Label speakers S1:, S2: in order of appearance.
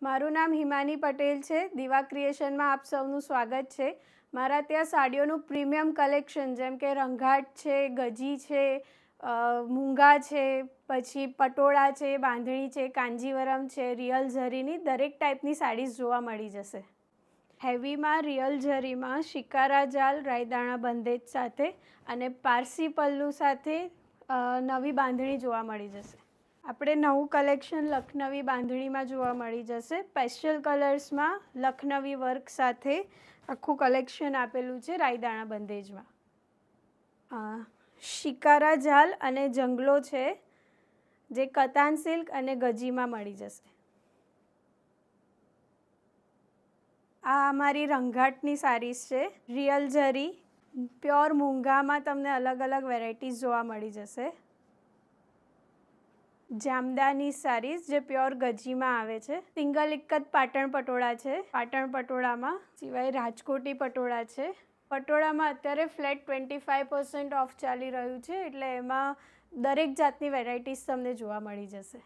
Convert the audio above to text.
S1: મારું નામ હિમાની પટેલ છે. દીવા ક્રિએશનમાં આપ સૌનું સ્વાગત છે. મારા ત્યાં સાડીઓનું પ્રીમિયમ કલેક્શન જેમ કે રંઘાટ છે, ગજી છે, મૂંગા છે, પછી પટોળા છે, બાંધણી છે, કાંજીવરમ છે, રિયલ ઝરીની દરેક ટાઈપની સાડીઝ જોવા મળી જશે. હેવીમાં રિયલ ઝરીમાં શિકારા જાલ રાયદાણા બંધેજ સાથે અને પારસી પલ્લુ સાથે નવી બાંધણી જોવા મળી જશે. આપણે નવું કલેક્શન લખનવી બાંધણીમાં જોવા મળી જશે. પેસ્ટલ કલર્સમાં લખનવી વર્ક સાથે આખું કલેક્શન આપેલું છે રાયદાણા બંધેજમાં. શિકારા જાલ અને જંગલો છે જે કતાન સિલ્ક અને ગજીમાં મળી જશે. આ અમારી રંઘાટની સાડીઝ છે. રિયલ ઝરી પ્યોર મૂંગામાં તમને અલગ અલગ વેરાયટીઝ જોવા મળી જશે. જામદાની સાડીઝ જે પ્યોર ગજીમાં આવે છે. સિંગલ એક જ પાટણ પટોળા છે. પાટણ પટોળામાં સિવાય રાજકોટી પટોળા છે. પટોળામાં અત્યારે ફ્લેટ 25% ઓફ ચાલી રહ્યું છે, એટલે એમાં દરેક જાતની વેરાયટીઝ તમને જોવા મળી જશે.